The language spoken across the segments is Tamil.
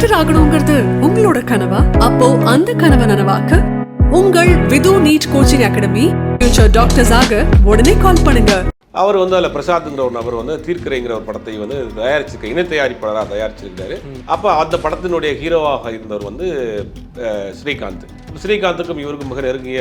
டாக்டர் ஆகணுங்கிறது உங்களோட கனவா? அப்போ அந்த கனவை நனவாக்க உங்கள் Vidhu NEET coaching academy future doctors ஆக உடனே கால் பண்ணுங்க. அவர் வந்து அதில் பிரசாத்ங்கிற ஒரு நபர் வந்து தீர்க்கரைங்கிற ஒரு படத்தை வந்து தயாரிச்சிருக்க இணை தயாரிப்பாளராக தயாரிச்சிருக்காரு. அப்போ அந்த படத்தினுடைய ஹீரோவாக இருந்தவர் வந்து ஸ்ரீகாந்த். ஸ்ரீகாந்துக்கும் இவருக்கும் மிக நெருங்கிய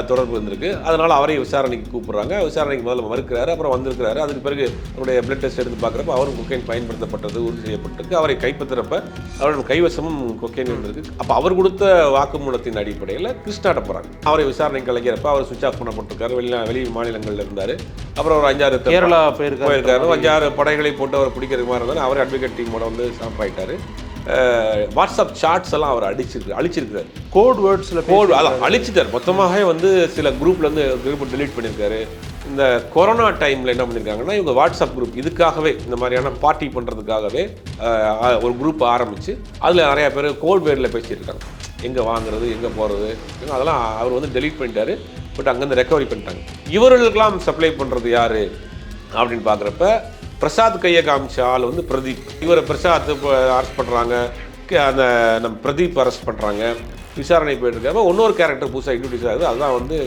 தொடர்பு இருந்திருக்கு. அதனால் அவரை விசாரணைக்கு கூப்பிட்றாங்க. விசாரணைக்கு முதல்ல மறுக்கிறாரு, அப்புறம் வந்திருக்கிறாரு. அதுக்கு பிறகு அவருடைய பிளட் டெஸ்ட் எடுத்து பார்க்குறப்ப அவரும் கொக்கைன் பயன்படுத்தப்பட்டது உறுதி செய்யப்பட்டிருக்கு. அவரை கைப்பற்றுறப்ப அவருடைய கைவசமும் கொக்கைன் இருந்திருக்கு. அப்போ அவர் கொடுத்த வாக்குமூலத்தின் அடிப்படையில் கிருஷ்ணாட்ட போகிறாங்க. அவரை விசாரணைக்கு கலைக்கிறப்ப அவர் சுவிட்ச் ஆஃப் பண்ணப்பட்டிருக்காரு. வெளி மாநிலங்களில் இருந்தார். அப்புறம் ஒரு 5-6 கேரளா போயிருக்காரு. 5-6 படைகளை போட்டு அவர் பிடிக்கிறதுக்கு மாதிரி இருந்தாலும் அவர் அட்வொகேட் டீமோட வந்து ஸ்டாம்ப் ஆகிட்டார். வாட்ஸ்அப் சாட்ஸ் எல்லாம் அவர் அழிச்சிருக்காரு. கோட் வேர்ட்ஸில் அதான் அழிச்சிட்டார். மொத்தமாக வந்து சில குரூப்லேருந்து குரூப் டெலீட் பண்ணியிருக்காரு. இந்த கொரோனா டைமில் என்ன பண்ணியிருக்காங்கன்னா இவங்க வாட்ஸ்அப் குரூப் இதுக்காகவே இந்த மாதிரியான பார்ட்டி பண்ணுறதுக்காகவே ஒரு குரூப் ஆரம்பித்து அதில் நிறையா பேர் கோட் வேர்டில் பேசியிருக்காங்க. எங்கே வாங்குறது, எங்கே போகிறது, அதெல்லாம் அவர் வந்து டெலீட் பண்ணிட்டாரு. பட் அங்கேருந்து ரெக்கவரி பண்ணிட்டாங்க. இவர்களுக்கெல்லாம் சப்ளை பண்ணுறது யார் அப்படின்னு பார்க்குறப்ப பிரசாத் கையை காமிச்ச ஆள் வந்து பிரதீப். இவரை பிரசாத் அரெஸ்ட் பண்ணுறாங்க, அந்த நம்ம பிரதீப் அரெஸ்ட் பண்ணுறாங்க. விசாரணை போயிட்டுருக்காங்க. இன்னொரு கேரக்டர் புதுசாக இன்ட்ரடியூஸ் ஆகுது. அதுதான் வந்து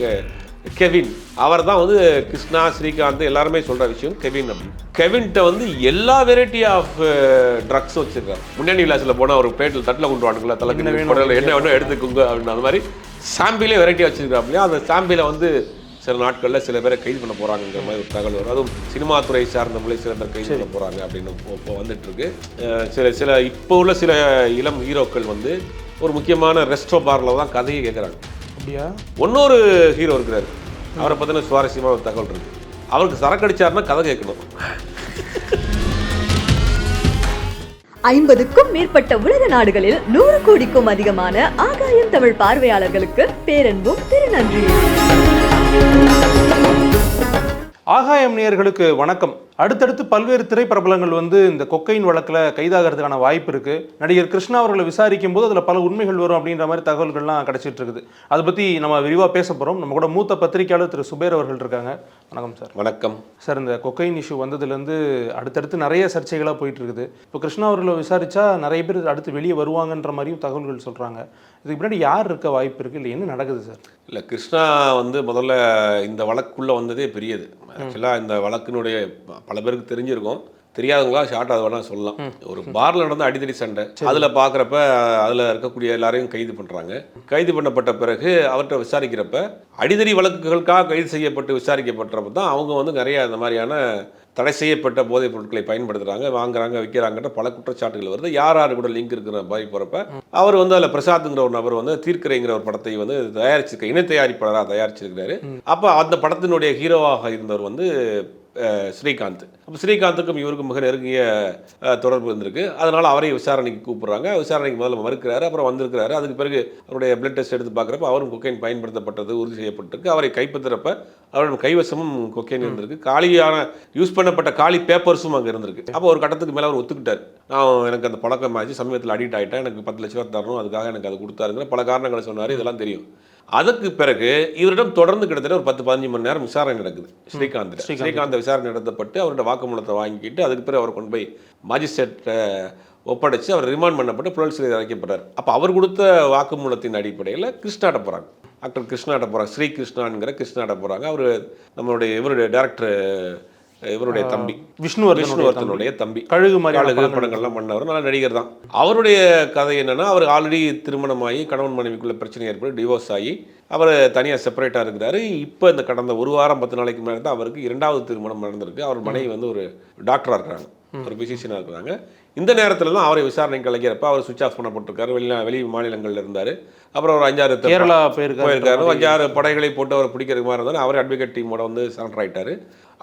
கெவின். அவர் தான் வந்து கிருஷ்ணா, ஸ்ரீகாந்த் எல்லாருமே சொல்கிற விஷயம் கெவின் அப்படின்னு. கெவின்கிட்ட வந்து எல்லா வெரைட்டி ஆஃப் ட்ரக்ஸ் வச்சுருக்காரு. முன்னாடி விலாசில் போனால் ஒரு பிளேட்டில் தட்டில் கொண்டு வானுங்களா, தலைக்கு என்ன வேணும் எடுத்துக்கோங்க அப்படின்னு. அந்த மாதிரி சாம்பிளே வெரைட்டியாக வச்சுருக்காங்க. அந்த சாம்பிளை வந்து சில நாட்களில் சில பேரை கைது பண்ண போகிறாங்கிற மாதிரி ஒரு தகவல் வரும். அதுவும் சினிமா துறை சார்ந்தவங்களே சில பேர் கைது பண்ண போகிறாங்க அப்படின்னு இப்போ வந்துட்டுருக்கு. சில இப்போ உள்ள சில இளம் ஹீரோக்கள் வந்து ஒரு முக்கியமான ரெஸ்டோ பாரில் தான் கதையை கேட்குறாங்க. அப்படியா? இன்னொரு ஹீரோ இருக்கிறாரு. அவரை பற்றின சுவாரஸ்யமான ஒரு தகவல் இருக்குது. அவருக்கு சரக்கு அடிச்சாருன்னா கதை கேட்கணும். 50க்கும் மேற்பட்ட உலக நாடுகளில் 100 கோடிக்கும் அதிகமான ஆகாயம் தமிழ் பார்வையாளர்களுக்கு பேரன்பும் திருநன்றி. ஆகாயம் நேயர்களுக்கு வணக்கம். அடுத்தடுத்து பல்வேறு திரைப்பிரபலங்கள் வந்து இந்த கொக்கைன் வழக்கில் கைதாகிறதுக்கான வாய்ப்பு இருக்குது. நடிகர் கிருஷ்ணா அவர்களை விசாரிக்கும் போது அதில் பல உண்மைகள் வரும் அப்படின்ற மாதிரி தகவல்கள்லாம் கிடைச்சிட்டு இருக்குது. அதை பற்றி நம்ம விரிவாக பேச போகிறோம். நம்ம கூட மூத்த பத்திரிகையாளர் திரு சுபேர் அவர்கள் இருக்காங்க. வணக்கம் சார். வணக்கம் சார். இந்த கொக்கைன் இஷ்யூ வந்ததுலேருந்து அடுத்தடுத்து நிறைய சர்ச்சைகளாக போயிட்டு இருக்குது. இப்போ கிருஷ்ணா அவர்களை விசாரித்தா நிறைய பேர் அடுத்து வெளியே வருவாங்கன்ற மாதிரியும் தகவல்கள் சொல்கிறாங்க. இதுக்கு முன்னாடி யார் இருக்க வாய்ப்பு இருக்குது, இல்லை என்ன நடக்குது சார்? இல்லை, கிருஷ்ணா வந்து முதல்ல இந்த வழக்குள்ளே வந்ததே பெரியது. ஆக்சுவலாக இந்த வழக்கினுடைய பல பேருக்கு தெரிஞ்சிருக்கும். தெரியாதவங்களா ஷார்ட் அதை வேணால் சொல்லலாம். ஒரு பாரில் நடந்த அடிதடி சண்டை, அதில் பார்க்குறப்ப அதில் இருக்கக்கூடிய எல்லாரையும் கைது பண்ணுறாங்க. கைது பண்ணப்பட்ட பிறகு அவர்கிட்ட விசாரிக்கிறப்ப அடிதடி வழக்குகளுக்காக கைது செய்யப்பட்டு விசாரிக்கப்பட்டப்ப தான் அவங்க வந்து நிறைய இந்த மாதிரியான தடை செய்யப்பட்ட போதைப் பொருட்களை பயன்படுத்துகிறாங்க, வாங்குறாங்க, விற்கிறாங்கன்ற பல குற்றச்சாட்டுகள் வருது. யார் யார் கூட லிங்க் இருக்கிற மாதிரி போகிறப்ப அவர் வந்து அதில் பிரசாத்ங்கிற ஒரு நபர் வந்து தீர்க்கரைங்கிற ஒரு படத்தை வந்து தயாரிச்சிருக்க இணை தயாரிப்பாளராக தயாரிச்சிருக்கிறாரு. அப்போ அந்த படத்தினுடைய ஹீரோவாக இருந்தவர் வந்து ஸ்ரீகாந்த். அப்போ ஸ்ரீகாந்துக்கும் இவருக்கும் மிக நெருங்கிய தொடர்பு இருந்திருக்கு. அதனால் அவரை விசாரணைக்கு கூப்பிட்றாங்க. விசாரணைக்கு முதல்ல மறுக்கிறாரு, அப்புறம் வந்திருக்கிறாரு. அதுக்கு பிறகு அவருடைய பிளட் டெஸ்ட் எடுத்து பார்க்குறப்ப அவரும் கொக்கைன் பயன்படுத்தப்பட்டது உறுதி செய்யப்பட்டிருக்கு. அவரை கைப்பற்றுறப்ப அவருடைய கைவசமும் கொக்கைன் இருந்திருக்கு. காலியான யூஸ் பண்ணப்பட்ட காலி பேப்பர்ஸும் அங்கே இருந்திருக்கு. அப்போ ஒரு கட்டத்துக்கு மேலே அவர் ஒத்துக்கிட்டார். நான் எனக்கு அந்த பழக்கம் ஆச்சு, சமயத்தில் அடிக்ட் ஆகிட்டேன், எனக்கு 10 லட்ச ரூபா தரணும், அதுக்காக எனக்கு அது கொடுத்தாருங்கிற பல காரணங்களை சொன்னார். இதெல்லாம் தெரியும். அதுக்கு பிறகு இவரிடம் தொடர்ந்து கிட்டத்தட்ட ஒரு 10-15 மணி நேரம் விசாரணை நடக்குது. ஸ்ரீகாந்த் விசாரணை நடத்தப்பட்டு அவரோட வாக்குமூலத்தை வாங்கிக்கிட்டு அதுக்கு பிறகு அவர் கொண்டு போய் மாஜிஸ்ட்ரேட்டை ஒப்படைச்சு அவர் ரிமாண்ட் பண்ணப்பட்டு புழல் சிறையில் அடைக்கப்படுறார். அப்போ அவர் கொடுத்த வாக்குமூலத்தின் அடிப்படையில் கிருஷ்ணாட்ட போகிறாங்க. டாக்டர் கிருஷ்ணாட்ட போகிறாங்க. ஸ்ரீ கிருஷ்ணாங்கிற கிருஷ்ணாட்ட போகிறாங்க. அவர் இவருடைய டேரக்டர், இவருடைய தம்பி விஷ்ணுவர்தனுடைய தம்பி. கழுகு படங்கள்லாம் பண்ணவர், நல்ல நடிகர் தான். அவருடைய கதை என்னன்னா, அவர் ஆல்ரெடி திருமணமாகி கணவன் மனைவிக்குள்ள பிரச்சனை ஏற்பட்டு டிவோர்ஸ் ஆகி அவர் தனியாக செப்பரேட்டாக இருக்கிறாரு. இப்போ இந்த கடந்த ஒரு வாரம் 10 நாளைக்கு முன்னாடி தான் அவருக்கு 2வது திருமணம் நடந்திருக்கு. அவர் மனைவி வந்து ஒரு டாக்டராக இருக்கிறாங்க, ஒரு பிசிஷியனாக இருக்கிறாங்க. இந்த நேரத்தில் தான் அவரை விசாரணைக்கு அழைக்கிறப்ப அவர் சுவிட்ச் ஆஃப் பண்ணப்பட்டிருக்காரு. வெளி மாநிலங்களில் இருந்தார். அப்புறம் ஒரு 5-6 கேரளா போயிருக்காரு. 5-6 படைகளை போட்டு அவர் பிடிக்கிறதுக்கு மாதிரி இருந்தாலும் அவர் அட்வொகேட் டீமோட வந்து சரண்டர் ஆகிட்டார்.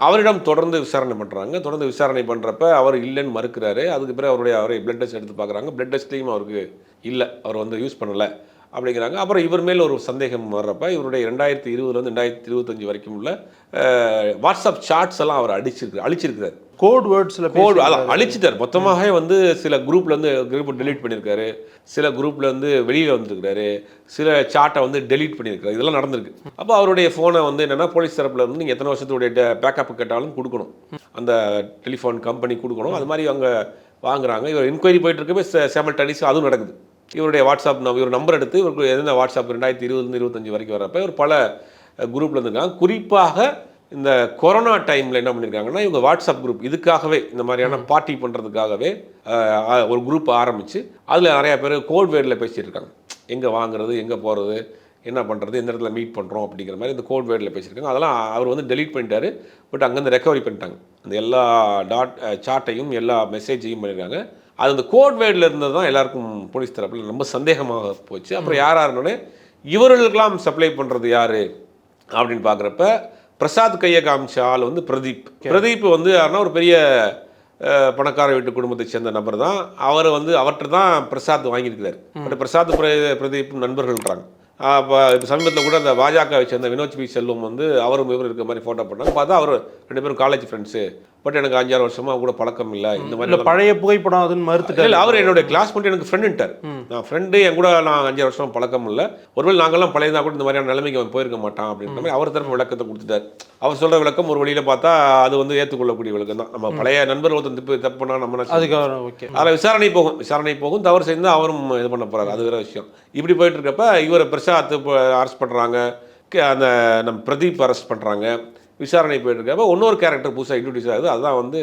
அவரிடம் தொடர்ந்து விசாரணை பண்ணுறாங்க. தொடர்ந்து விசாரணை பண்ணுறப்ப அவர் இல்லைன்னு மறுக்கிறாரு. அதுக்கு பிறகு அவரை பிளட் டெஸ்ட் எடுத்து பார்க்குறாங்க. பிளட் டெஸ்ட்லேயும் அவருக்கு இல்லை, அவர் வந்து யூஸ் பண்ணலை அப்படிங்கிறாங்க. அப்புறம் இவர் மேல் ஒரு சந்தேகம் வர்றப்ப இவருடைய 2020 2025 வரைக்கும் உள்ள வாட்ஸ்அப் சாட்ஸ் எல்லாம் அவர் அழிச்சிருக்கிறார். கோட் வேர்ட்ஸில் அதான் அழிச்சிட்டார். மொத்தமாக வந்து சில குரூப்லேருந்து குரூப் டெலீட் பண்ணியிருக்காரு, சில குரூப்லேருந்து வெளியில் வந்துருக்கிறாரு, சில சாட்டை வந்து டெலீட் பண்ணியிருக்காரு. இதெல்லாம் நடந்திருக்கு. அப்போ அவருடைய ஃபோனை வந்து என்னென்னா போலீஸ் தரப்பில் இருந்து நீங்கள் எத்தனை வருஷத்துடைய பேக்கப் கேட்டாலும் கொடுக்கணும், அந்த டெலிஃபோன் கம்பெனி கொடுக்கணும். அது மாதிரி அவங்க வாங்குறாங்க. இவர் என்கொயரி போயிட்டு இருக்கப்போ செமல்டேனியஸ் அதுவும் நடக்குது. இவருடைய வாட்ஸ்அப் இவர் நம்பர் எடுத்து இவருக்கு எந்த வாட்ஸ்அப் 2020-25 வரைக்கும் வரப்போ இவர் பல குரூப்பில் இருந்திருக்காங்க. குறிப்பாக இந்த கொரோனா டைமில் என்ன பண்ணியிருக்காங்கன்னா இவங்க வாட்ஸ்அப் குரூப் இதுக்காகவே இந்த மாதிரியான பார்ட்டி பண்ணுறதுக்காகவே ஒரு குரூப் ஆரம்பித்து அதில் நிறையா பேர் கோட் வேர்டில் பேசிகிட்டு இருக்காங்க. எங்கே வாங்குறது, எங்கே போகிறது, என்ன பண்ணுறது, எந்த இடத்துல மீட் பண்ணுறோம் அப்படிங்கிற மாதிரி இந்த கோட் வேர்டில் பேசியிருக்காங்க. அதெல்லாம் அவர் வந்து டெலீட் பண்ணிட்டாரு. பட் அங்கேருந்து ரெக்கவரி பண்ணிட்டாங்க. அந்த எல்லா சாட்டையும் எல்லா மெசேஜையும் பண்ணியிருக்காங்க. அது அந்த கோட் வேர்டில் இருந்தது தான் எல்லாருக்கும் போலீஸ் தரப்பில் ரொம்ப சந்தேகமாக போச்சு. அப்புறம் யாருன்னே இவர்களுக்கெல்லாம் சப்ளை பண்ணுறது யார் அப்படின்னு பார்க்குறப்ப பிரசாத் கையை காமிச்ச ஆள் வந்து பிரதீப் வந்து யாருன்னா ஒரு பெரிய பணக்கார வீட்டு குடும்பத்தை சேர்ந்த நபர் தான். அவர் வந்து அவர்கிட்ட தான் பிரசாத் வாங்கியிருக்கிறார். பட் பிரசாத் பிரதீப் நண்பர்கள்ன்றாங்க. இப்போ சமீபத்தில் கூட அந்த பாஜகவை சேர்ந்த வினோத் பி செல்வம் வந்து அவரும் இவர் இருக்க மாதிரி ஃபோட்டோ பண்ணாங்க. பார்த்தா அவர் 2 பேரும் காலேஜ் ஃப்ரெண்ட்ஸு. பட் எனக்கு 5-6 வருஷமாக கூட பழக்கம் இல்லை. இந்த மாதிரி பழைய புகைப்படம் அதுன்னு மறுத்துட்டு இல்லை, அவர் என்னுடைய கிளாஸ் மட்டும் எனக்கு ஃப்ரெண்டுட்டார். நான் ஃப்ரெண்டு என் கூட நான் 5 வருஷம் பழக்கம் இல்லை. ஒருவேளை நாங்கள்லாம் பழையதாக கூட இந்த மாதிரியான நிலைமைக்கு அவன் போயிருக்க மாட்டான் அப்படின்ற மாதிரி அவர் தரப்பு விளக்கத்தை கொடுத்துட்டார். அவர் சொல்கிற விளக்கம் ஒரு வழியில் பார்த்தா அது வந்து ஏற்றுக்கொள்ளக்கூடிய விளக்கம் தான். நம்ம பழைய நண்பர் ஒருத்தர் தப்பு பண்ணால் நம்ம அதில் விசாரணை போகும். தவறு செய்தால் அவரும் இது பண்ண போகிறார். அது வேறு விஷயம். இப்படி போயிட்டு இருக்கப்ப இவரை பிரசாத் அரெஸ்ட் பண்ணுறாங்க. அந்த நம்ம பிரதீப் அரெஸ்ட் பண்ணுறாங்க. விசாரணை போயிட்டு இருக்கப்ப இன்னொரு கேரக்டர் புதுசாக இன்ட்ரடியூஸ் ஆகுது. அதுதான் வந்து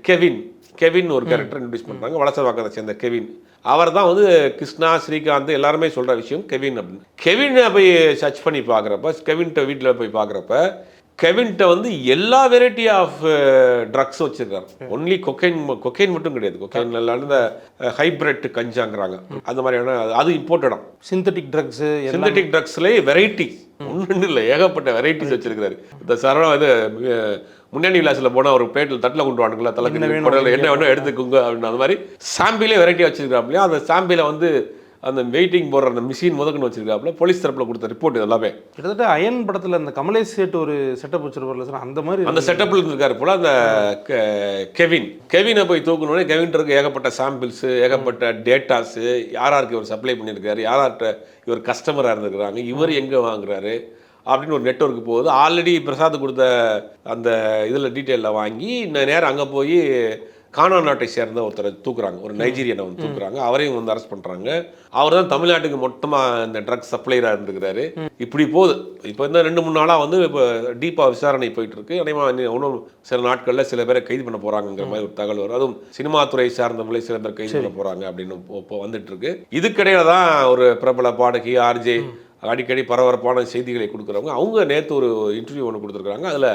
கெவின் ஒரு கேரக்டர் இன்ட்ரடியூஸ் பண்ணுறாங்க. வலசவாக்கத்தை சேர்ந்த கெவின். அவர் தான் வந்து கிருஷ்ணா, ஸ்ரீகாந்த் எல்லாருமே சொல்கிற விஷயம் கெவின் அப்படின்னு. கெவினை போய் சர்ச் பண்ணி பார்க்குறப்ப, கெவின்கிட்ட வீட்டில் போய் பார்க்குறப்ப கெவின்கிட்ட வந்து எல்லா வெரைட்டி ஆஃப் ட்ரக்ஸ் வச்சுருக்காரு. ஒன்லி கொக்கைன் மட்டும் கிடையாது. கொக்கைன்ல இந்த ஹைப்ரிட் கஞ்சாங்கிறாங்க. அந்த மாதிரியான அது இம்போர்ட்டடாக சிந்தட்டிக் ட்ரக்ஸ்லேயே வெரைட்டி ஒன்று இல்லை, ஏகப்பட்ட வெரைட்டிஸ் வச்சிருக்காரு. இந்த சரவணா இது முன்னணி விலாசில் போனால் ஒரு பிளேட்டில் தட்டில் கொண்டு வானுங்களா, தலைக்கு என்ன வேணும் எடுத்துக்கோங்க அப்படின்னு அந்த மாதிரி சாம்பிளே வெரைட்டி வச்சிருக்காப்லையா. அந்த சாம்பிளை வந்து அந்த வெயிட்டிங் போடுற அந்த மிஷின் முதக்குன்னு வச்சிருக்காப்புல. போலீஸ் தரப்பில் கொடுத்த ரிப்போர்ட் எல்லாமே கிட்டத்தட்ட அயன் படத்தில் அந்த கமலேஷ் சேட் ஒரு செட்டப் வச்சிருப்பார்ல சார், அந்த மாதிரி அந்த செட்டப்பில் இருந்திருக்காரு போல. அந்த கெவினை போய் தூக்கணுன்னே கெவின்ட்டு ஏகப்பட்ட சாம்பிள்ஸு, ஏகப்பட்ட டேட்டாஸு, யாராருக்கு இவர் சப்ளை பண்ணியிருக்காரு, யார்கிட்ட இவர் கஸ்டமராக இருந்திருக்கிறாங்க, இவர் எங்கே வாங்குறாரு அப்படின்னு ஒரு நெட்வொர்க்கு போகுது. ஆல்ரெடி பிரசாத் கொடுத்த அந்த இதில் டீட்டெயிலில் வாங்கி நேரம் அங்கே போய் கானா நாட்டை சேர்ந்த ஒருத்தரை தூக்குறாங்க. ஒரு நைஜீரியனை வந்து தூக்குறாங்க. அவரையும் வந்து அரெஸ்ட் பண்ணுறாங்க. அவர் தான் தமிழ்நாட்டுக்கு மொத்தமாக இந்த ட்ரக்ஸ் சப்ளையராக இருந்துக்கிறாரு. இப்படி போகுது. இப்போ இந்த 2-3 நாளாக வந்து இப்போ டீப்பாக விசாரணை போயிட்டு இருக்கு. இன்னும் சில நாட்களில் சில பேரை கைது பண்ண போகிறாங்கிற மாதிரி ஒரு தகவல் வரும். அதுவும் சினிமா துறை சார்ந்தவங்களே சில பேர் கைது பண்ண போகிறாங்க அப்படின்னு இப்போ வந்துட்டு இருக்கு. இதுக்கிடையில தான் ஒரு பிரபல பாடகி ஆர்ஜே அடிக்கடி பரபரப்பான செய்திகளை கொடுக்குறவங்க அவங்க நேற்று ஒரு இன்டர்வியூ ஒன்று கொடுத்துருக்குறாங்க. அதில்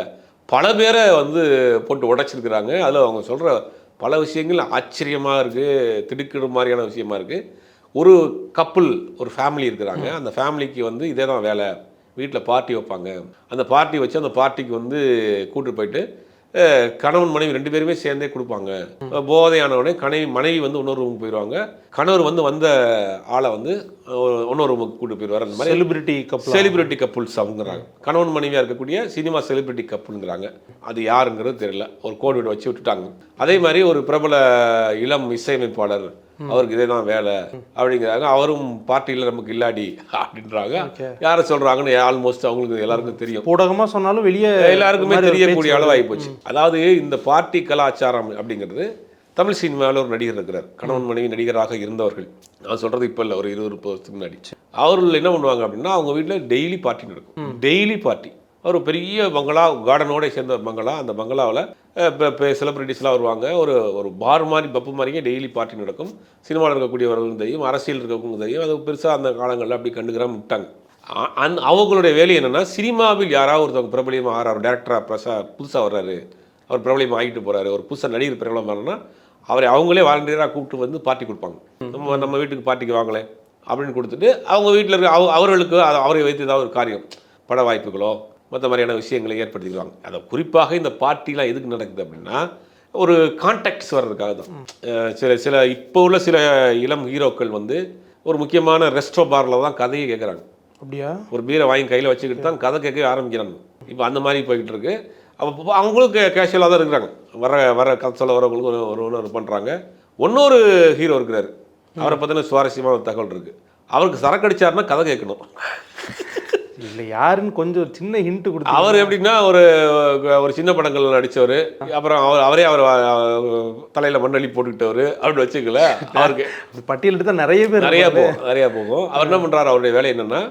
பல பேரை வந்து போட்டு உடைச்சிருக்கிறாங்க. அதில் அவங்க சொல்கிற பல விஷயங்கள் ஆச்சரியமாக இருக்குது, திடுக்கிற மாதிரியான விஷயமா இருக்குது. ஒரு கப்புள், ஒரு ஃபேமிலி இருக்கிறாங்க. அந்த ஃபேமிலிக்கு வந்து இதே தான் வேலை. வீட்டில் பார்ட்டி வைப்பாங்க. அந்த பார்ட்டி வச்சு அந்த பார்ட்டிக்கு வந்து கூட்டு போயிட்டு கணவன் மனைவி 2 பேருமே சேர்ந்தே கொடுப்பாங்க. போதையானவனே மனைவி வந்து இன்னொரு ரூமுக்கு போயிடுவாங்க. கணவர் வந்து வந்த ஆளை வந்து இன்னொரு ரூமுக்கு கூட்டு போயிடுவார். அந்த மாதிரி செலிபிரிட்டி கப்புள்ஸ் அவங்கிறாங்க. கணவன் மனைவியாக இருக்கக்கூடிய சினிமா செலிபிரிட்டி கப்புளுங்கிறாங்க. அது யாருங்கிறது தெரியல. ஒரு கோட் வீடு வச்சு விட்டுட்டாங்க. அதே மாதிரி ஒரு பிரபல இளம் இசையமைப்பாளர், அவருக்கு இதே தான் வேலை அப்படிங்கிறாங்க. அவரும் பார்ட்டியில் நமக்கு இல்லாடி அப்படின்றாங்க. யாரை சொல்கிறாங்கன்னு ஆல்மோஸ்ட் அவங்களுக்கு எல்லாருக்கும் தெரியும். ஊடகமாக சொன்னாலும் வெளியே எல்லாருக்குமே தெரியக்கூடிய அளவாகி போச்சு. அதாவது இந்த பார்ட்டி கலாச்சாரம் அப்படிங்கிறது தமிழ் சினிமாவில் ஒரு நடிகர் இருக்கிறார். கணவன் மனைவி நடிகராக இருந்தவர்கள். நான் சொல்கிறது இப்போ இல்லை, ஒரு 20-30 வருஷத்துக்கு முன்னாடி. அவர்கள் என்ன பண்ணுவாங்க அப்படின்னா அவங்க வீட்டில் டெய்லி பார்ட்டி நடக்கும். Daily party. ஒரு பெரிய பங்களா, கார்டனோட சேர்ந்த பங்களா. அந்த பங்களாவில் இப்போ செலிபிரிட்டிஸ்லாம் வருவாங்க. ஒரு பார் மாதிரி பப்பு மாதிரியே டெய்லி பார்ட்டி நடக்கும். சினிமாவில் இருக்கக்கூடியவர்களும் தெரியும், அரசியல் இருக்கவங்களுக்கும் தெரியும். அது பெருசாக அந்த காலங்களில் அப்படி கண்டுக்கிறாம விட்டாங்க. அவங்களுடைய வேலை என்னென்னா சினிமாவில் யாராவது ஒருத்தவங்க பிரபலியமாக ஆறார், டேரக்டராக புதுசாக வர்றாரு, அவர் பிரபலியமாக ஆகிட்டு போகிறாரு, ஒரு புதுசாக நடிகர் பிரபலம் வரணும்னா அவரை அவங்களே வாலண்டியராக கூப்பிட்டு வந்து பார்ட்டி கொடுப்பாங்க. நம்ம வீட்டுக்கு பார்ட்டிக்கு வாங்கலை அப்படின்னு கொடுத்துட்டு அவங்க வீட்டில் இருக்க அவர்களுக்கு அவரை வைத்து ஏதாவது ஒரு காரியம், பட வாய்ப்புகளோ மற்ற மாதிரியான விஷயங்களை ஏற்படுத்திக்குவாங்க. அதை குறிப்பாக இந்த பார்ட்டிலாம் எதுக்கு நடக்குது அப்படின்னா ஒரு கான்டாக்ட்ஸ் வர்றதுக்காக தான். சில இப்போ உள்ள சில இளம் ஹீரோக்கள் வந்து ஒரு முக்கியமான ரெஸ்டோ பாரில் தான் கதையை கேட்குறாங்க. அப்படியா? ஒரு பீரை வாங்கி கையில் வச்சுக்கிட்டு தான் கதை கேட்க ஆரம்பிக்கிறாங்க. இப்போ அந்த மாதிரி போய்கிட்டு இருக்கு. அப்போ அவங்களுக்கு கேஷுவலாக தான் இருக்கிறாங்க. வர கதை சொல்ல வரவங்களுக்கு ஒரு பண்ணுறாங்க. இன்னொரு ஹீரோ இருக்கிறாரு. அவரை பற்றின சுவாரஸ்யமான ஒரு தகவல் இருக்குது. அவருக்கு சரக்கு அடிச்சாருன்னா கதை கேட்கணும். இல்லை யாருன்னு கொஞ்சம் சின்ன ஹிண்ட் கொடுத்து. அவர் எப்படின்னா ஒரு ஒரு சின்ன படங்கள் நடித்தவர், அப்புறம் அவரே அவர் தலையில் மண்ணள்ளி போட்டுக்கிட்டவர் அப்படின்னு வச்சுக்கல. அவருக்கு பட்டியலிட்டு தான் நிறைய பேர் நிறையா போகும். அவர் என்ன பண்ணுறாரு, அவருடைய வேலை என்னென்னா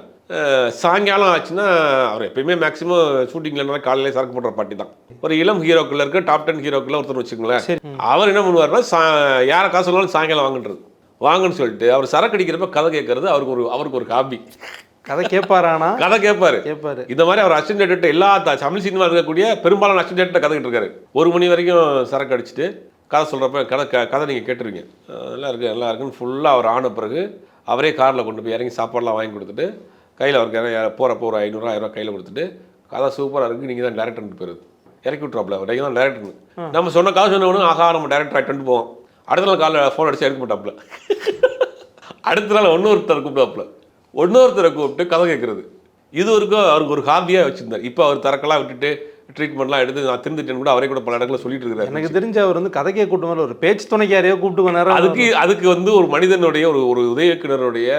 சாயங்காலம் ஆச்சுன்னா அவர் எப்பயுமே மேக்ஸிமம் ஷூட்டிங்ல காலையிலே சரக்கு போடுற பாட்டி தான். ஒரு இளம் ஹீரோக்குள்ள இருக்க டாப் 10 ஹீரோக்குள்ள ஒருத்தர் வச்சுக்கோங்களேன். அவர் என்ன பண்ணுவாருன்னா யாரை காசு சொன்னாலும் சாயங்காலம் வாங்குன்னு சொல்லிட்டு அவர் சரக்கு அடிக்கிறப்ப கதை கேட்கறது அவருக்கு ஒரு ஹாபி. கதை கேட்பாரானா? கதை கேட்பாரு. இந்த மாதிரி அவர் அசிஸ்டன்ட் டைரக்டர் எல்லா தமிழ் சினிமா இருக்கக்கூடிய பெரும்பாலான அசிஸ்டன்ட் டைரக்டர் கதை இருக்காரு. 1 மணி வரைக்கும் சரக்கு அடிச்சுட்டு கதை சொல்கிறப்ப கதை நீங்கள் கேட்டுருவீங்க. நல்லா இருக்குன்னு ஃபுல்லாக அவர் ஆன பிறகு அவரே காரில் கொண்டு போய் இறங்கி சாப்பாடெலாம் வாங்கி கொடுத்துட்டு கையில் அவருக்கு போகிறப்போ ஒரு 500 1000 கையில் கொடுத்துட்டு கதை சூப்பராக இருக்குது, நீங்கள் தான் டேரக்டர்னு போயிருது இறக்கி விட்றாப்புல. நீங்கள் தான் டேரக்டர்னு நம்ம சொன்ன காசு சொன்னவனும் ஆகா நம்ம டேரக்டர் ஆகிட்டு போவோம். அடுத்த நாள் காலையில் ஃபோன் அடிச்சு எடுக்க மாட்டாப்புல. அடுத்த நாள் இன்னொருத்தரை கூப்பிட்டு கதை கேட்குறது. இது வரைக்கும் அவருக்கு ஒரு ஹாபியாக வச்சுருந்தார். இப்போ அவர் தரக்கெல்லாம் விட்டுட்டு ட்ரீட்மெண்ட்லாம் எடுத்து நான் திருந்துட்டேன்னு கூட அவரே கூட பல இடங்களில் சொல்லிட்டு இருக்காரு. எனக்கு தெரிஞ்ச அவர் கதைக்கே கூப்பிட்டு ஒரு பேச்சு துணைக்கு யாரையோ கூப்பிட்டு நேரம் அதுக்கு ஒரு மனிதனுடைய ஒரு உதவி இயக்குனருடைய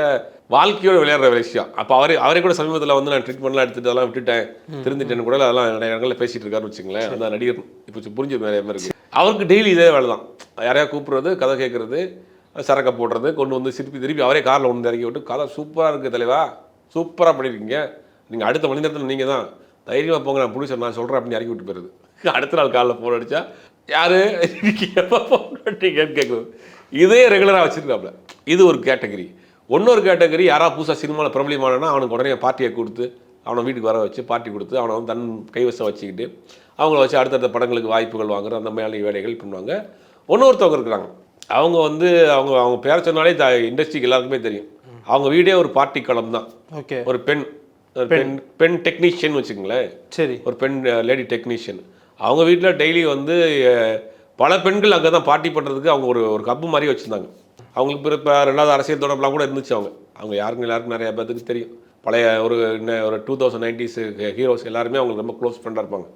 வாழ்க்கையோட விளையாடுற விஷயம். அப்போ அவரே கூட சமீபத்தில் நான் ட்ரீட்மெண்ட்லாம் எடுத்துட்டு அதெல்லாம் விட்டுட்டேன் திருந்துட்டேன்னு கூட அதெல்லாம் நிறைய இடங்களில் பேசிட்டு இருக்காருன்னு வச்சுங்களேன். அந்த நடிகர் இப்போ புரிஞ்சு நிறைய பேர் இருக்கு. அவருக்கு டெய்லி இதே வேலை தான், யாரையா கூப்பிடுறது, கதை கேட்கறது, சரக்கை போடுறது, கொண்டு வந்து திருப்பி அவரே காரில் ஒன்று இறக்கி விட்டு கதை சூப்பராக இருக்குது தலைவா, சூப்பராக பண்ணியிருக்கீங்க, நீங்கள் அடுத்த மணி நேரத்தில் நீங்கள் தான் தைரியமாக போங்க, நான் ப்ரொடியூசர் நான் சொல்கிறேன் அப்படின்னு இறக்கி விட்டு போயிருது. அடுத்த நாள் காலையில் ஃபோன் அடித்தா யார் எப்போ ஃபோன் பண்ணிட்டீங்கன்னு கேட்குறது. இதே ரெகுலராக வச்சுருக்காப்புல. இது ஒரு கேட்டகரி. இன்னொரு கேட்டகரி யாராவது புதுசாக சினிமாவில் பிரபலியமானா அவனுக்கு உடனே பார்ட்டியை கொடுத்து அவனை வீட்டுக்கு வர வச்சு பார்ட்டி கொடுத்து அவனை தன் கைவசம் வச்சுக்கிட்டு அவங்கள வச்சு அடுத்தடுத்த படங்களுக்கு வாய்ப்புகள் வாங்குற அந்த மாதிரி வேலைகள் பண்ணுவாங்க. இன்னொருத்தவங்க இருக்கிறாங்க, அவங்க அவங்க பேர சொன்னாலே இண்டஸ்ட்ரிக்கு எல்லாருக்குமே தெரியும். அவங்க வீடே ஒரு பார்ட்டி களம் தான். ஓகே. ஒரு பெண் டெக்னீஷியன் வச்சுக்கோங்களேன். சரி. ஒரு லேடி டெக்னீஷியன். அவங்க வீட்டில் டெய்லி பல பெண்கள் அங்கே தான் பார்ட்டி பண்ணுறதுக்கு அவங்க ஒரு கப்பு மாதிரி வச்சுருந்தாங்க. அவங்களுக்கு இப்போ 2வது அரசியல் தொடர்புலாம் கூட இருந்துச்சு. அவங்க எல்லாருக்கும் நிறைய பேருக்கு தெரியும். பழைய ஒரு 2090s ஹீரோஸ் எல்லாருமே அவங்களுக்கு ரொம்ப க்ளோஸ் ஃப்ரெண்டாக இருப்பாங்க.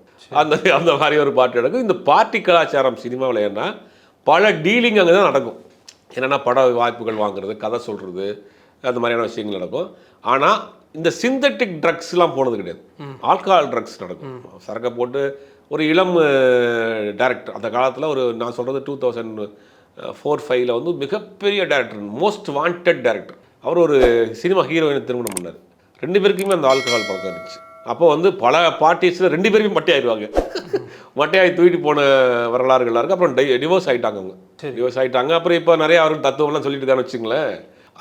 அந்த மாதிரி ஒரு பார்ட்டி நடக்கும். இந்த பார்ட்டி கலாச்சாரம் சினிமாவில் ஏன்னா பல டீலிங் அங்கே தான் நடக்கும். என்னென்னா பட வாய்ப்புகள் வாங்குறது, கதை சொல்கிறது, அந்த மாதிரியான விஷயங்கள் நடக்கும். ஆனால் இந்த சிந்தட்டிக் ட்ரக்ஸ்லாம் போனது கிடையாது. ஆல்கஹால் ட்ரக்ஸ் நடக்கும். சரக்கை போட்டு ஒரு இளம் டைரக்டர் அந்த காலத்தில் நான் சொல்கிறது 2004-05 மிகப்பெரிய டைரக்டர், மோஸ்ட் வாண்டட் டைரக்டர். அவர் ஒரு சினிமா ஹீரோயினை திருமணம் பண்ணார். 2 பேருக்குமே அந்த ஆல்கஹால் பழக்கம் இருந்துச்சு. அப்போ பல பார்ட்டிஸில் 2 பேருமே மட்டையாயிருவாங்க. மட்டையாகி தூக்கிட்டு போன வரலாறுகளாக இருக்குது. அப்புறம் டிவோர்ஸ் ஆகிட்டாங்க. அப்புறம் இப்போ நிறைய அவர்கள் தத்துவம்லாம் சொல்லிட்டு இருக்கான்னு வச்சுங்களேன்.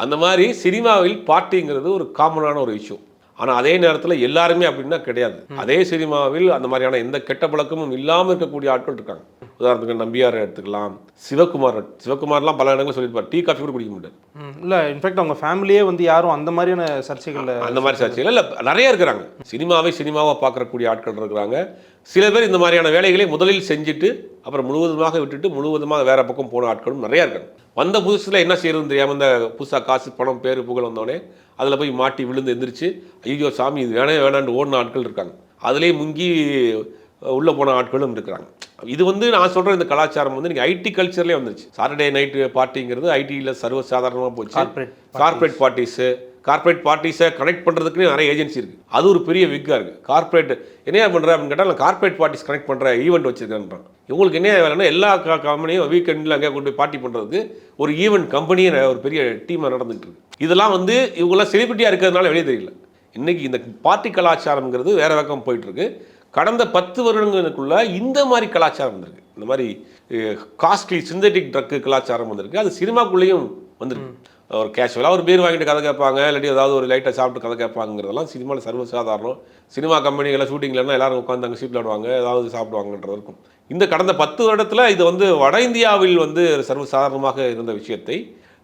அந்த மாதிரி சினிமாவில் பார்ட்டிங்கிறது ஒரு காமனான ஒரு இஷ்யூ. ஆனால் அதே நேரத்தில் எல்லாருமே அப்படின்னா கிடையாது. அதே சினிமாவில் அந்த மாதிரியான எந்த கெட்ட பழக்கமும் இல்லாமல் இருக்கக்கூடிய ஆட்கள் இருக்காங்க. உதாரணத்துக்கு நம்பியார் எடுத்துக்கலாம், சிவகுமார்லாம் பல இடங்களும் சொல்லியிருப்பார், டீ காஃபி கூட குடிக்க முடியாது. இல்லை, இன்ஃபேக்ட் அவங்க ஃபேமிலியே யாரும் அந்த மாதிரியான சர்ச்சைகள் அந்த மாதிரி சர்ச்சைகள் இல்லை நிறைய இருக்கிறாங்க. சினிமாவை பார்க்கக்கூடிய ஆட்கள் இருக்கிறாங்க. சில பேர் இந்த மாதிரியான வேலைகளை முதலில் செஞ்சுட்டு அப்புறம் முழுவதுமாக விட்டுட்டு முழுவதுமாக வேற பக்கம் போன ஆட்களும் நிறையா இருக்காங்க. வந்த புதுசில் என்ன செய்யறதுன்னு தெரியாமல் இந்த புதுசாக காசு பணம் பேரு புகழ் வந்தோடனே அதில் போய் மாட்டி விழுந்து எந்திரிச்சு ஐயோ சாமி இது வேணான்னு ஓடின ஆட்கள் இருக்காங்க. அதுலேயே முங்கி உள்ளே போன ஆட்களும் இருக்கிறாங்க. இது நான் சொல்கிற இந்த கலாச்சாரம் நீங்கள் ஐடி கல்ச்சர்லேயே வந்துருச்சு. சாட்டர்டே நைட்டு பார்ட்டிங்கிறது ஐடியில் சர்வசாதாரணமாக போச்சு. கார்பரேட் பார்ட்டிஸை கனெக்ட் பண்ணுறதுக்குன்னு நிறைய ஏஜென்சி இருக்குது. அது ஒரு பெரிய விக்காக இருக்குது. கார்பரேட் என்ன பண்ணுறேன் அப்படின்னு கேட்டால் நான் கார்பரேட் பார்ட்டிஸ் கனெக்ட் பண்ணுற ஈவெண்ட் வச்சுருக்கேன்றான். இவங்களுக்கு என்ன வேலைன்னா எல்லா கம்பெனியும் வீக்கெண்டில் அங்கே கொண்டு போய் பார்ட்டி பண்ணுறதுக்கு ஒரு ஈவெண்ட் கம்பெனியை ஒரு பெரிய டீமாக நடந்துகிட்டு இருக்கு. இதெல்லாம் இவங்களாம் செலிபிரிட்டியாக இருக்கிறதுனால வெளியே தெரியல. இன்றைக்கி இந்த பார்ட்டி கலாச்சாரங்கிறது வேறு பக்கம் போயிட்டுருக்கு. கடந்த 10 வருடங்களுக்குள்ள இந்த மாதிரி கலாச்சாரம் வந்திருக்கு. இந்த மாதிரி காஸ்ட்லி சிந்தட்டிக் ட்ரக்கு கலாச்சாரம் வந்திருக்கு. அது சினிமாக்குள்ளேயும் வந்துருக்கு. ஒரு கேஷுவலாக ஒரு பேர் வாங்கிட்டு கதை கேட்பாங்க, இல்லாட்டி ஏதாவது ஒரு லைட்டாக சாப்பிட்டு கதை கேட்பாங்கிறதெல்லாம் சினிமாவில் சர்வசாதாரணம். சினிமா கம்பெனிகளில் ஷூட்டிங்லன்னா எல்லாரும் உட்காந்து அங்கே சீட் விளாடுவாங்க, ஏதாவது சாப்பிடுவாங்கன்றது இருக்கும். இந்த கடந்த 10 வருடத்தில் இது வட இந்தியாவில் சர்வசாதாரணமாக இருந்த விஷயத்தை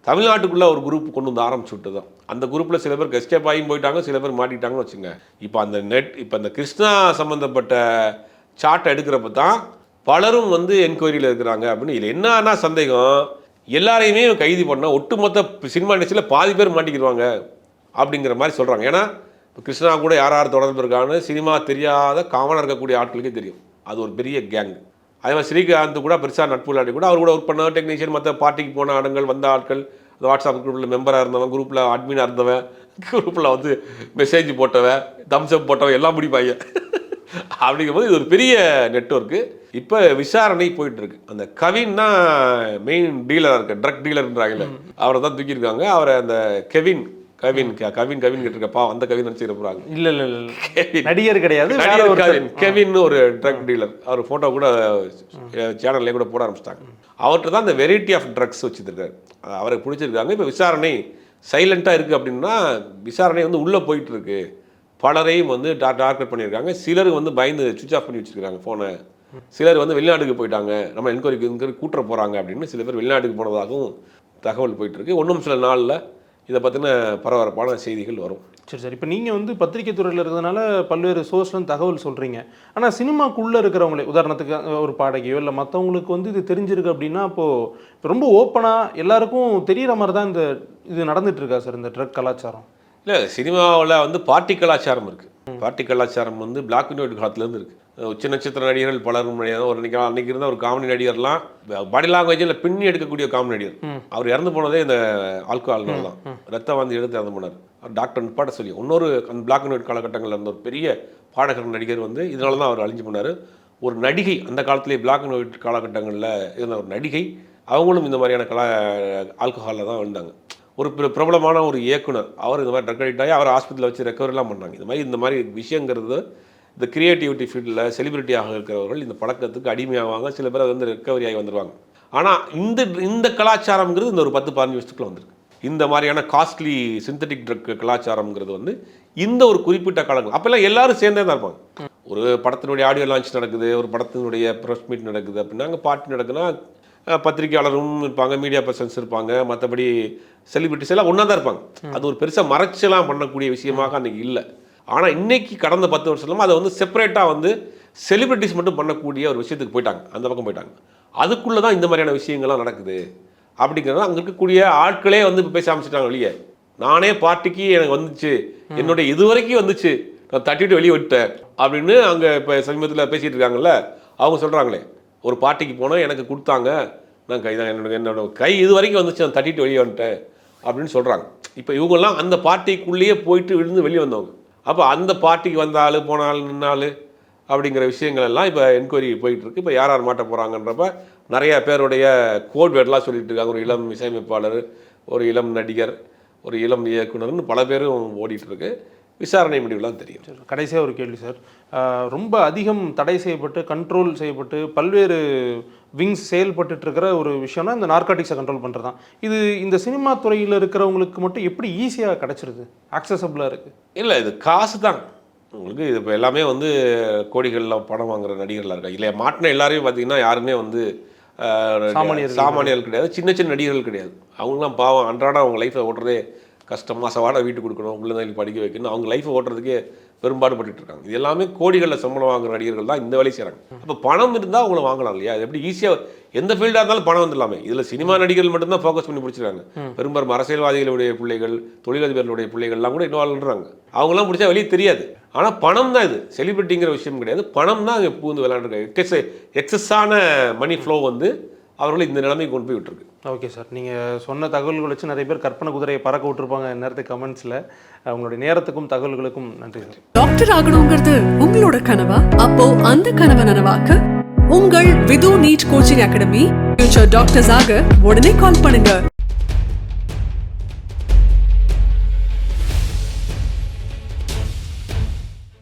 தமிழ்நாட்டுக்குள்ளே ஒரு குரூப் கொண்டு வந்து ஆரம்பிச்சு விட்டு தான். அந்த குரூப்பில் சில பேர் எஸ்கேப் ஆகியும் போயிட்டாங்க, சில பேர் மாட்டிட்டாங்கன்னு வச்சுங்க. இப்போ இந்த கிருஷ்ணா சம்மந்தப்பட்ட சார்ட்டை எடுக்கிறப்ப தான் பலரும் என்கொயரியில் இருக்கிறாங்க. அப்படின்னு இதில் என்னன்னா சந்தேகம், எல்லாரையுமே கைது பண்ணால் ஒட்டுமொத்த சினிமா இண்டஸ்ட்ரியில் பாதி பேர் மாட்டிக்கிடுவாங்க அப்படிங்கிற மாதிரி சொல்கிறாங்க. ஏன்னா இப்போ கிருஷ்ணா கூட யார் தொடர்பு இருக்கான்னு சினிமா தெரியாத காமனாக இருக்கக்கூடிய ஆட்களுக்கே தெரியும். அது ஒரு பெரிய கேங். அதே மாதிரி ஸ்ரீகாந்த் கூட பெருசாக நட்பு இல்லாட்டி கூட அவர் கூட ஒர்க் பண்ண டெக்னீஷியன், மற்ற பார்ட்டிக்கு போன ஆடங்கள் வந்த ஆட்கள், இந்த வாட்ஸ்அப் குரூப்பில் மெம்பராக இருந்தவன், குரூப்பில் அட்மினாக இருந்தவன், குரூப்பில் வந்து மெசேஜ் போட்டவன், தம்ஸ்அப் போட்டவன் எல்லாம் முடிப்பாங்க. அப்படிங்கும்போது இது ஒரு பெரிய நெட்வொர்க்கு. இப்போ விசாரணை போயிட்டு இருக்கு. அந்த கவின்னா மெயின் டீலராக இருக்க, ட்ரக் டீலர்ன்றாங்கல்ல, அவரை தான் தூக்கியிருக்காங்க. அவரை அந்த கெவின் கேட்டிருக்கப்பா அந்த கவின் நினச்சிக்கிற போகிறாங்க. இல்லை நடிகர் கிடையாது, கெவின் ஒரு ட்ரக் டீலர். அவர் ஃபோட்டோ கூட சேனல்லே கூட போட ஆரம்பிச்சிட்டாங்க. அவர்கிட்ட தான் இந்த வெரைட்டி ஆஃப் ட்ரக்ஸ் வச்சுருக்காரு. அவரை பிடிச்சிருக்காங்க. இப்போ விசாரணை சைலண்ட்டாக இருக்குது. அப்படின்னா விசாரணை வந்து உள்ளே போயிட்டு இருக்கு. பலரையும் வந்து டார்கெட் பண்ணியிருக்காங்க. சிலர் வந்து பயந்து சுவிச் ஆஃப் பண்ணி வச்சுருக்காங்க ஃபோனை. சிலர் வந்து வெளிநாட்டுக்கு போயிட்டாங்க, நம்ம என்கொயரிக்கு கூட்டுற போகிறாங்க அப்படின்னு சில பேர் வெளிநாட்டுக்கு போனதாகவும் தகவல் போயிட்டுருக்கு. ஒன்றும் சில நாளில் இதை பற்றின பரபரப்பான செய்திகள் வரும். சரி. இப்போ நீங்கள் வந்து பத்திரிகை துறையில் இருக்கிறதுனால பல்வேறு சோர்ஸ்லேருந்து தகவல் சொல்கிறீங்க. ஆனால் சினிமாக்குள்ளே இருக்கிறவங்களே, உதாரணத்துக்கு ஒரு பாடகையோ இல்லை மற்றவங்களுக்கு வந்து இது தெரிஞ்சிருக்கு அப்படின்னா, இப்போது ரொம்ப ஓப்பனாக எல்லாருக்கும் தெரிகிற மாதிரி தான் இது நடந்துகிட்ருக்கா சார் இந்த ட்ரக் கலாச்சாரம்? இல்லை, சினிமாவில் வந்து பார்ட்டி கலாச்சாரம் இருக்குது. பார்ட்டி கலாச்சாரம் வந்து பிளாக் அண்ட் ஒயிட் காலத்துலேருந்து இருக்குது. உச்ச நட்சத்திர நடிகர்கள் பலரும் ஒரு அன்றைக்கி இருந்த ஒரு காமெடி நடிகர்லாம் பாடி லாங்குவேஜில் பின்னி எடுக்கக்கூடிய காமெடி நடிகர். அவர் இறந்து போனதே இந்த ஆல்கஹால்னால தான். ரத்தம் வந்து எடுத்து இறந்து போனார். டாக்டர் நிப்பாட்ட சொல்லி இன்னொரு அந்த பிளாக் அண்ட் ஒயிட் காலகட்டங்களில் இருந்த ஒரு பெரிய பாடகர் நடிகர் வந்து இதனால தான் அவர் அழிஞ்சு போனார். ஒரு நடிகை, அந்த காலத்திலே பிளாக் அண்ட் ஒயிட் காலகட்டங்களில் இருந்த ஒரு நடிகை, அவங்களும் இந்த மாதிரியான ஆல்கஹாலில் தான் விழுந்தாங்க. ஒரு பிரபலமான ஒரு இயக்குனர், அவர் இந்த மாதிரி ட்ரக் அடிக்ட் ஆகி அவர் ஹாஸ்பிட்டலில் வச்சு ரெக்கவரிலாம் பண்ணாங்க. இந்த மாதிரி விஷயங்கிறது இந்த கிரியேட்டிவிட்டி ஃபீல்டில் செலிபிரிட்டியாக இருக்கிறவர்கள் இந்த பழக்கத்துக்கு அடிமையாவாங்க. சில பேர் வந்து ரெக்கவரி ஆகி வந்துடுவாங்க. ஆனால் இந்த கலாச்சாரங்கிறது இந்த ஒரு 10-15 வருஷத்துக்குள்ள வந்திருக்கு. இந்த மாதிரியான காஸ்ட்லி சிந்தட்டிக் ட்ரக் கலாச்சாரங்கிறது வந்து இந்த ஒரு குறிப்பிட்ட காலங்கள். அப்போல்லாம் எல்லாரும் சேர்ந்தே தான் இருப்பாங்க. ஒரு படத்தினுடைய ஆடியோ லான்ச் நடக்குது, ஒரு படத்தினுடைய ப்ரெஸ் மீட் நடக்குது அப்படின்னா அங்கே பார்ட்டி நடக்குதுன்னா பத்திரிகையாளரும் இருப்பாங்க, மீடியா பர்சன்ஸ் இருப்பாங்க, மற்றபடி செலிபிரிட்டிஸ் எல்லாம் ஒன்றா தான் இருப்பாங்க. அது ஒரு பெருசாக மறைச்சலாம் பண்ணக்கூடிய விஷயமாக அன்றைக்கி இல்லை. ஆனால் இன்றைக்கி கடந்த 10 வருஷமா அதை வந்து செப்பரேட்டாக வந்து செலிபிரிட்டிஸ் மட்டும் பண்ணக்கூடிய ஒரு விஷயத்துக்கு போயிட்டாங்க, அந்த பக்கம் போயிட்டாங்க. அதுக்குள்ளே தான் இந்த மாதிரியான விஷயங்கள்லாம் நடக்குது. அப்படிங்கிறது அங்கே இருக்கக்கூடிய ஆட்களே வந்து இப்போ பேச ஆரம்பிச்சிட்டாங்க வெளியே. நானே பார்ட்டிக்கு எனக்கு வந்துச்சு, என்னுடைய இதுவரைக்கும் வந்துச்சு, நான் தட்டிட்டு வெளியே விட்டேன் அப்படின்னு அங்கே இப்போ சமீபத்தில் பேசிகிட்டு இருக்காங்கல்ல, அவங்க சொல்கிறாங்களே, ஒரு பார்ட்டிக்கு போனால் எனக்கு கொடுத்தாங்க, நான் கை தான் என்னோட கை இது வரைக்கும் வந்துச்சு, நான் தட்டிட்டு வெளியே வந்துட்டேன் அப்படின்னு சொல்கிறாங்க. இப்போ இவங்கெல்லாம் அந்த பார்ட்டிக்குள்ளேயே போயிட்டு விழுந்து வெளியே வந்தவங்க. அப்போ அந்த பார்ட்டிக்கு வந்தாலும் போனாலும் நின்னாலும் அப்படிங்கிற விஷயங்கள் எல்லாம் இப்போ என்கொயரி போயிட்டுருக்கு. இப்போ யார் யார் மாட்ட போகிறாங்கன்றப்ப நிறைய பேருடைய கோட் வேர்டெலாம் சொல்லிட்டு இருக்காங்க. ஒரு இளம் இசையமைப்பாளர், ஒரு இளம் நடிகர், ஒரு இளம் இயக்குனர்னு பல பேரும் ஓடிட்டுருக்கு. விசாரணை முடிவுலாம் தெரியும். கடைசியாக ஒரு கேள்வி சார், ரொம்ப அதிகம் தடை செய்யப்பட்டு கண்ட்ரோல் செய்யப்பட்டு பல்வேறு விங்ஸ் செயல்பட்டு இருக்கிற ஒரு விஷயம்னா இந்த நார்காட்டிக்ஸை கண்ட்ரோல் பண்ணுறது தான். இது இந்த சினிமா துறையில் இருக்கிறவங்களுக்கு மட்டும் எப்படி ஈஸியாக கிடச்சிருது, ஆக்சசபிளாக இருக்குது? இல்லை, இது காசு தான் உங்களுக்கு. இது இப்போ எல்லாமே வந்து கோடிகளில் படம் வாங்குற நடிகர்களாக இருக்கா இல்லை, மாட்டின எல்லாரையும் பார்த்தீங்கன்னா யாருமே வந்து சாமானியர்கள் கிடையாது, சின்ன சின்ன நடிகர்கள் கிடையாது. அவங்களாம் பாவம் அன்றாடம் அவங்க லைஃப்பை ஓட்டுறதே கஷ்டம். மாதவாட வீட்டுக்கு கொடுக்கணும், குழந்தைகளுக்கு படிக்க வைக்கணும், அவங்க லைஃப்பை ஓட்டுறதுக்கே பெரும்பாடுபட்டு இருக்காங்க. இது எல்லாமே கோடிகளில் சம்பளம் வாங்குற நடிகர்கள் தான் இந்த வேலையை செய்கிறாங்க. அப்போ பணம் இருந்தால் அவங்கள வாங்கலாம் இல்லையா? அது எப்படி ஈஸியாக எந்த ஃபீல்டாக இருந்தாலும் பணம் வந்துடலாமே. இதில் சினிமா நடிகர்கள் மட்டும்தான் ஃபோக்கஸ் பண்ணி பிடிச்சிருக்காங்க. பெரும்பாலும் அரசியல்வாதிகளுடைய பிள்ளைகள், தொழிலதிபர்களுடைய பிள்ளைகள்லாம் கூட இன்வால்வ் பண்ணுறாங்க. அவங்களாம் பிடிச்சா வெளியே தெரியாது. ஆனால் பணம் தான் இது, செலிபிரிட்டிங்கிற விஷயம் கிடையாது. பணம் தான் அங்கே பூந்து விளையாண்டுருக்காங்க. எக்ஸஸான மணி ஃப்ளோ வந்து அவர்களை இந்த நிலைமைக்கு கொண்டு போய் விட்டுருக்கு. ஓகே சார், நீங்கள் சொன்ன தகவல்கள் வச்சு நிறைய பேர் கற்பனை குதிரையை பறக்க விட்டுருப்பாங்க நேரத்துக்கு கமெண்ட்ஸில். உங்களுடைய நேரத்துக்கும் தகவல்களுக்கும் நன்றி சார். டாக்டர் ஆகணுங்கிறது உங்களோட கனவா? அப்போ அந்த கனவை நனவாக்க உங்கள் Vidhu NEET coaching academy future doctors ஆக உடனே கால் பண்ணுங்க.